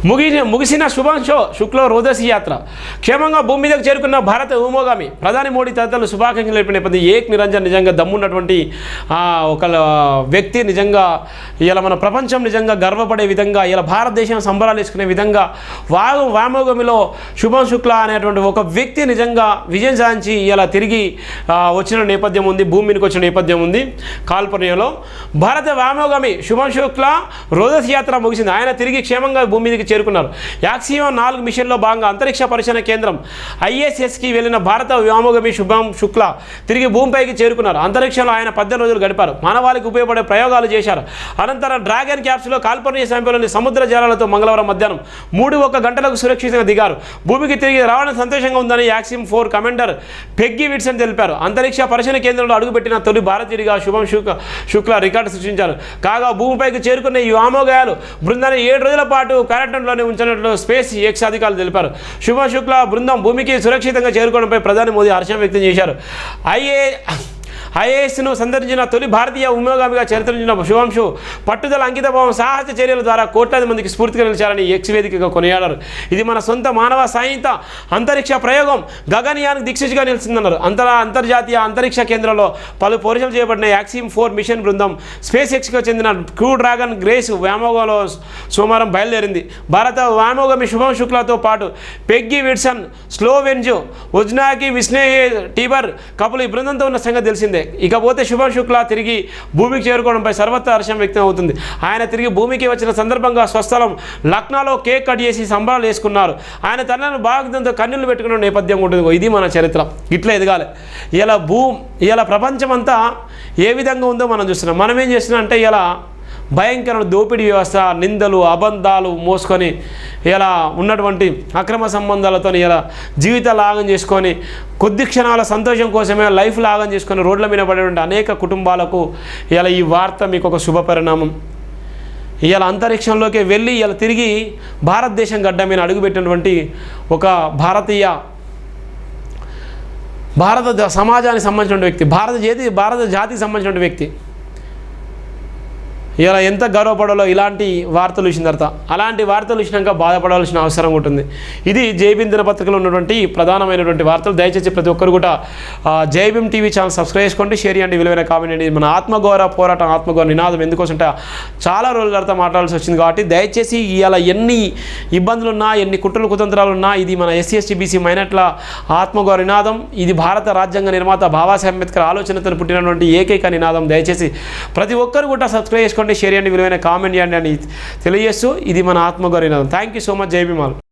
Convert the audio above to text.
ముగిసిన శుభాంశో శుక్ల రోదసి యాత్ర క్షేమంగా భూమి మీదకు చేరుకున్న భారత వ్యోమగామి ప్రధాని మోడీ తదితరులు శుభాకాంక్షలు తెలిపిన నేపథ్యం ఏక్ నిరంజన్ నిజంగా దమ్మున్నటువంటి ఒక వ్యక్తి. నిజంగా ఇలా మన ప్రపంచం నిజంగా గర్వపడే విధంగా ఇలా భారతదేశం సంబరాలు వేసుకునే విధంగా వ్యోమగామిలో శుభం శుక్ల అనేటువంటి ఒక వ్యక్తి నిజంగా విజయం సాధించి ఇలా తిరిగి వచ్చిన నేపథ్యం ఉంది, భూమి మీదకి వచ్చిన నేపథ్యం ఉంది. కాల్పనియాలో భారత వ్యోమగామి శుభం శుక్ల రోదసి యాత్ర ముగిసింది. ఆయన తిరిగి క్షేమంగా భూమి మీదకి చేరుకున్నారు. యాక్సియం 4 మిషన్లో భాగంగా అంతరిక్ష పరిశీలన కేంద్రం ISSకి వెళ్ళిన భారత వ్యోమగామి శుభం శుక్ల తిరిగి భూమిపైకి చేరుకున్నారు. అంతరిక్షంలో ఆయన 18 రోజులు గడిపారు. మానవాళికి ఉపయోగపడే ప్రయోగాలు చేశారు. అనంతరం డ్రాగన్ క్యాప్స్లో కాల్పనియా సమీపంలోని సముద్ర జలాలతో మంగళవారం మధ్యాహ్నం 3:01 గంటలకు సురక్షితంగా దిగారు. భూమికి తిరిగి రావడం సంతోషంగా ఉందని యాక్సియం 4 కమాండర్ పెగ్గీ విట్సన్ తెలిపారు. అంతరిక్ష పరిశీలన కేంద్రంలో అడుగుపెట్టిన తొలి భారతీయుడిగా శుభం శుక్ల రికార్డు సృష్టించారు. కాగా భూమిపైకి చేరుకున్న ఈ వ్యోమగాయాలు బృందాన్ని 7 రోజుల పాటు క్వారంటైన్లోనే ఉంచినట్లు స్పేస్ ఎక్స్ అధికారులు తెలిపారు. శుభం శుక్ల బృందం భూమికి సురక్షితంగా చేరుకోవడంపై ప్రధాని మోదీ హర్షం వ్యక్తం చేశారు. IASను సందర్శించిన తొలి భారతీయ వ్యోమగామిగా చరిత్రించిన శుభంశు పట్టుదల, అంకితభావం, సాహస చర్యల ద్వారా కోట్లాది మందికి స్ఫూర్తిగా నిలిచారని ఎక్స్ వేదికగా కొనియాడారు. ఇది మన సొంత మానవ సాహిత్య అంతరిక్ష ప్రయోగం గగనయానికి దిక్సూచిగా నిలిచిందన్నారు. అంతర్జాతీయ అంతరిక్ష కేంద్రంలో పలు పరీక్షలు చేయబడిన యాక్సియం 4 మిషన్ బృందం స్పేస్ ఎక్స్కి చెందిన క్రూ డ్రాగన్ గ్రేస్ వ్యోమగామిలో సోమవారం బయలుదేరింది. భారత వ్యోమగామి శుభం శుక్లతో పాటు పెగ్గీ విట్సన్, స్లోవెన్జు ఉజ్నాకి, విస్నేహి టీబర్ కపులు ఈ బృందంతో ఉన్న సంగతి తెలిసిందే. ఇకపోతే శుభం శుక్ల తిరిగి భూమికి చేరుకోవడంపై సర్వత్ర హర్షం వ్యక్తం అవుతుంది. ఆయన తిరిగి భూమికి వచ్చిన సందర్భంగా స్వస్థలం లక్నోలో కేక్ కట్ చేసి సంబరాలు వేసుకున్నారు. ఆయన తనను బాగుంతో కన్నులు పెట్టుకున్న నేపథ్యం ఉంటుంది. ఇది మన చరిత్ర, ఇట్లా ఎదగాలి. ఇలా ప్రపంచం అంతా ఏ విధంగా ఉందో మనం చూస్తున్నాం. మనం ఏం చేస్తున్నాం అంటే ఇలా భయంకరమైన దోపిడీ వ్యవస్థ, నిందలు, అబద్ధాలు మోసుకొని ఇలా ఉన్నటువంటి అక్రమ సంబంధాలతో ఇలా జీవితాలు లాగం చేసుకొని కొద్ది క్షణాల సంతోషం కోసమే లైఫ్ లాగం చేసుకొని రోడ్ల మీద పడేటువంటి అనేక కుటుంబాలకు ఇలా ఈ వార్త మీకు ఒక శుభ పరిణామం. ఇలా అంతరిక్షంలోకి వెళ్ళి ఇలా తిరిగి భారతదేశం గడ్డ మీద అడుగుపెట్టినటువంటి ఒక భారత సమాజానికి సంబంధించిన వ్యక్తి, భారత జాతికి సంబంధించిన వ్యక్తి ఇలా ఎంత గర్వపడాలో ఇలాంటి వార్తలు ఇచ్చిన తర్వాత. అలాంటి వార్తలు ఇచ్చినాక బాధపడాల్సిన అవసరం ఉంటుంది. ఇది జైభీమ్ దినపత్రికలో ఉన్నటువంటి ప్రధానమైనటువంటి వార్తలు. దయచేసి ప్రతి ఒక్కరు కూడా జైభీమ్ టీవీ ఛానల్ సబ్స్క్రైబ్ చేసుకోండి, షేర్ చేయండి, విలువైన కామెంట్ చేయండి. మన ఆత్మగౌరవ పోరాటం, ఆత్మగౌరవ నినాదం ఎందుకోసంటే చాలా రోజుల తర్వాత మాట్లాడాల్సి వచ్చింది కాబట్టి దయచేసి ఇలా ఎన్ని ఇబ్బందులున్నా, ఎన్ని కుట్రలు కుతంత్రాలున్నా ఇది మన SC ST BC మైనార్టీల ఆత్మగౌరవ నినాదం. ఇది భారత రాజ్యాంగ నిర్మాత బాబాసాహెబ్ అంబేద్కర్ ఆలోచనతో పుట్టినటువంటి ఏకైక నినాదం. దయచేసి ప్రతి ఒక్కరు కూడా సబ్స్క్రైబ్ చేసుకోండి, షేర్ చేయండి, విలువైన కామెంట్ చేయండి అని తెలియజేస్తూ ఇది మన ఆత్మగౌరవ నినాదం. Thank you so much. జై భీమ్.